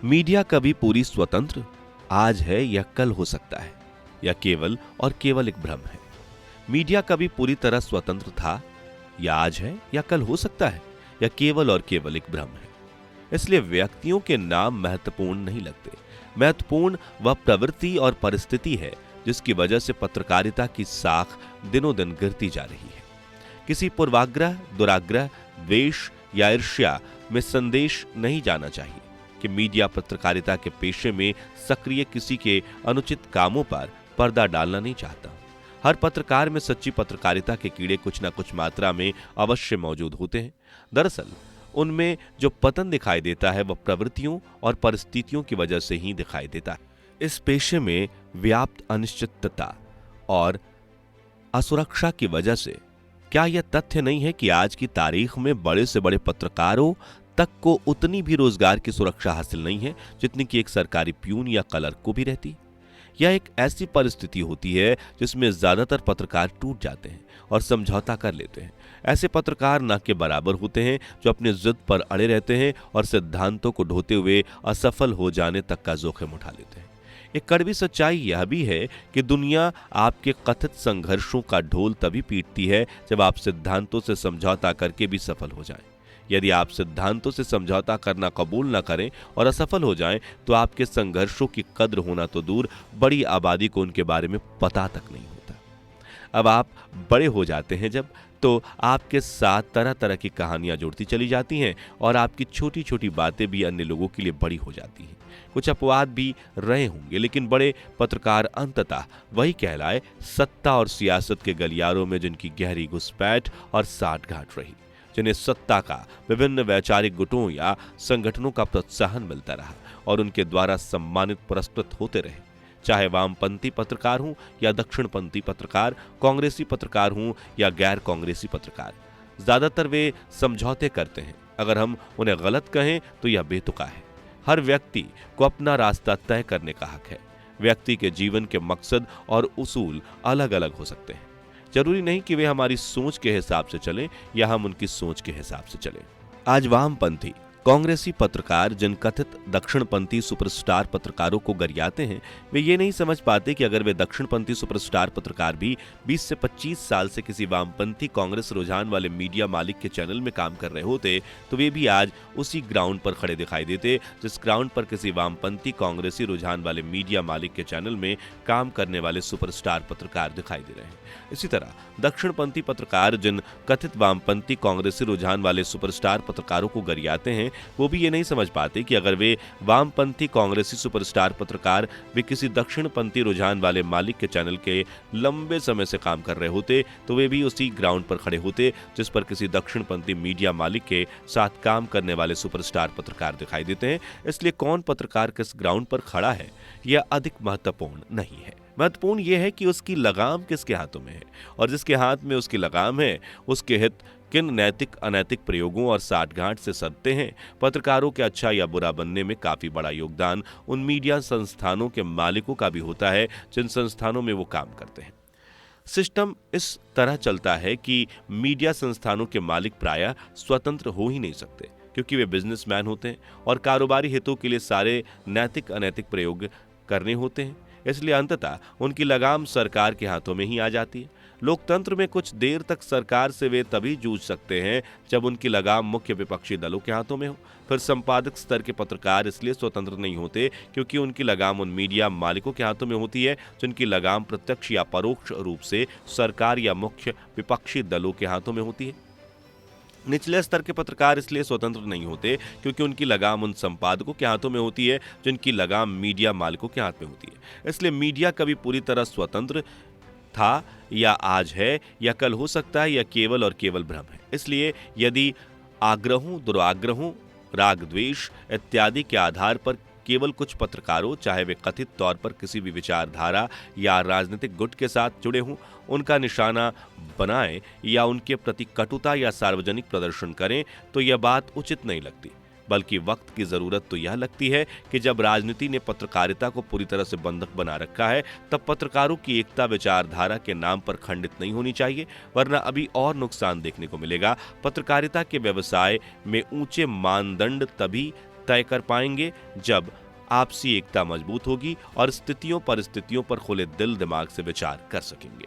Media कभी पूरी स्वतंत्र आज है या कल हो सकता है, या केवल और केवल एक भ्रम है। मीडिया कभी पूरी तरह स्वतंत्र था, या आज है या कल हो सकता है, या केवल और केवल एक भ्रम है। इसलिए व्यक्तियों के नाम महत्वपूर्ण नहीं लगते। महत्वपूर्ण वह प्रवृत्ति और परिस्थिति है जिसकी वजह से पत्रकारिता की साख दिनों दिन गिरती जा रही है। किसी पूर्वाग्रह, दुराग्रह, द्वेष या ईर्ष्या में संदेश नहीं जाना चाहिए कि मीडिया पत्रकारिता के पेशे में सक्रिय किसी के अनुचित कामों पर पर्दा डालना नहीं चाहता। हर पत्रकार में सच्ची पत्रकारिता के कीड़े कुछ न कुछ मात्रा में अवश्य मौजूद होते हैं। दरअसल उनमें जो पतन दिखाई देता है वह प्रवृत्तियों और परिस्थितियों की वजह से ही दिखाई देता है। इस पेशे में व्याप्त अनिश्चितता और असुरक्षा की वजह से क्या यह तथ्य नहीं है कि आज की तारीख में बड़े से बड़े पत्रकारों तक को उतनी भी रोजगार की सुरक्षा हासिल नहीं है जितनी कि एक सरकारी प्यून या क्लर्क को भी रहती। यह एक ऐसी परिस्थिति होती है जिसमें ज्यादातर पत्रकार टूट जाते हैं और समझौता कर लेते हैं। ऐसे पत्रकार न के बराबर होते हैं जो अपने जिद पर अड़े रहते हैं और सिद्धांतों को ढोते हुए असफल हो जाने तक का जोखिम उठा लेते हैं। एक कड़वी सच्चाई यह भी है कि दुनिया आपके कथित संघर्षों का ढोल तभी पीटती है जब आप सिद्धांतों से समझौता करके भी सफल हो जाएं। यदि आप सिद्धांतों से समझौता करना कबूल न करें और असफल हो जाएं, तो आपके संघर्षों की कद्र होना तो दूर, बड़ी आबादी को उनके बारे में पता तक नहीं होता। अब आप बड़े हो जाते हैं जब, तो आपके साथ तरह तरह की कहानियां जुड़ती चली जाती हैं और आपकी छोटी छोटी बातें भी अन्य लोगों के लिए बड़ी हो जाती हैं। कुछ अपवाद भी रहे होंगे, लेकिन बड़े पत्रकार अंततः वही कहलाए सत्ता और सियासत के गलियारों में जिनकी गहरी घुसपैठ और साठगांठ रही, जिन्हें सत्ता का विभिन्न वैचारिक गुटों या संगठनों का प्रोत्साहन मिलता रहा और उनके द्वारा सम्मानित पुरस्कृत होते रहे। चाहे वामपंथी पत्रकार हों या दक्षिणपंथी पत्रकार, कांग्रेसी पत्रकार हों या गैर कांग्रेसी पत्रकार, ज्यादातर वे समझौते करते हैं। अगर हम उन्हें गलत कहें तो यह बेतुका है। हर व्यक्ति को अपना रास्ता तय करने का हक है। व्यक्ति के जीवन के मकसद और उसूल अलग अलग हो सकते हैं। जरूरी नहीं कि वे हमारी सोच के हिसाब से चलें या हम उनकी सोच के हिसाब से चलें। आज वामपंथी कांग्रेसी पत्रकार जिन कथित दक्षिणपंथी सुपरस्टार पत्रकारों को गरियाते हैं, वे ये नहीं समझ पाते कि अगर वे दक्षिणपंथी सुपरस्टार पत्रकार भी 20 से 25 साल से किसी वामपंथी कांग्रेस रुझान वाले मीडिया मालिक के चैनल में काम कर रहे होते, तो वे भी आज उसी ग्राउंड पर खड़े दिखाई देते जिस ग्राउंड पर किसी वामपंथी कांग्रेसी रुझान वाले मीडिया मालिक के चैनल में काम करने वाले सुपरस्टार पत्रकार दिखाई दे रहे हैं। इसी तरह दक्षिणपंथी पत्रकार जिन कथित वामपंथी कांग्रेसी रुझान वाले सुपरस्टार पत्रकारों को गरियाते हैं, वो भी ये नहीं समझ पाते कि अगर वे वामपंथी कांग्रेसी सुपरस्टार पत्रकार वे किसी दक्षिणपंथी रुझान वाले मालिक के चैनल के लंबे समय से काम कर रहे होते, तो वे भी उसी ग्राउंड पर खड़े होते जिस पर किसी दक्षिणपंथी मीडिया मालिक के साथ काम करने वाले सुपरस्टार पत्रकार दिखाई देते हैं। इसलिए कौन पत्रकार किस ग्राउंड पर खड़ा है, यह अधिक महत्वपूर्ण नहीं है। महत्वपूर्ण यह है कि उसकी लगाम किसके हाथों में है, और जिसके हाथ में उसकी लगाम है उसके हित किन नैतिक अनैतिक प्रयोगों और साठगांठ से सदते हैं। पत्रकारों के अच्छा या बुरा बनने में काफी बड़ा योगदान उन मीडिया संस्थानों के मालिकों का भी होता है जिन संस्थानों में वो काम करते हैं। सिस्टम इस तरह चलता है कि मीडिया संस्थानों के मालिक प्रायः स्वतंत्र हो ही नहीं सकते, क्योंकि वे बिजनेसमैन होते हैं और कारोबारी हितों के लिए सारे नैतिक अनैतिक प्रयोग करने होते हैं। इसलिए अंततः उनकी लगाम सरकार के हाथों में ही आ जाती है। लोकतंत्र में कुछ देर तक सरकार से वे तभी जूझ सकते हैं जब उनकी लगाम मुख्य विपक्षी दलों के हाथों में हो। फिर संपादक स्तर के पत्रकार इसलिए स्वतंत्र नहीं होते क्योंकि उनकी लगाम उन मीडिया मालिकों के हाथों में होती है जिनकी लगाम प्रत्यक्ष या परोक्ष रूप से सरकार या मुख्य विपक्षी दलों के हाथों में होती है। निचले स्तर के पत्रकार इसलिए स्वतंत्र नहीं होते क्योंकि उनकी लगाम उन संपादकों के हाथों में होती है जिनकी लगाम मीडिया मालिकों के हाथ में होती है। इसलिए मीडिया कभी पूरी तरह स्वतंत्र था या आज है या कल हो सकता है, या केवल और केवल भ्रम है। इसलिए यदि आग्रहों, दुराग्रहों, राग द्वेष इत्यादि के आधार पर केवल कुछ पत्रकारों, चाहे वे कथित तौर पर किसी भी विचारधारा या राजनीतिक गुट के साथ जुड़े हों, उनका निशाना बनाएं या उनके प्रति कटुता या सार्वजनिक प्रदर्शन करें, तो यह बात उचित नहीं लगती। बल्कि वक्त की जरूरत तो यह लगती है कि जब राजनीति ने पत्रकारिता को पूरी तरह से बंधक बना रखा है, तब पत्रकारों की एकता विचारधारा के नाम पर खंडित नहीं होनी चाहिए, वरना अभी और नुकसान देखने को मिलेगा। पत्रकारिता के व्यवसाय में ऊंचे मानदंड तभी तय कर पाएंगे जब आपसी एकता मजबूत होगी और स्थितियों परिस्थितियों पर खुले दिल दिमाग से विचार कर सकेंगे।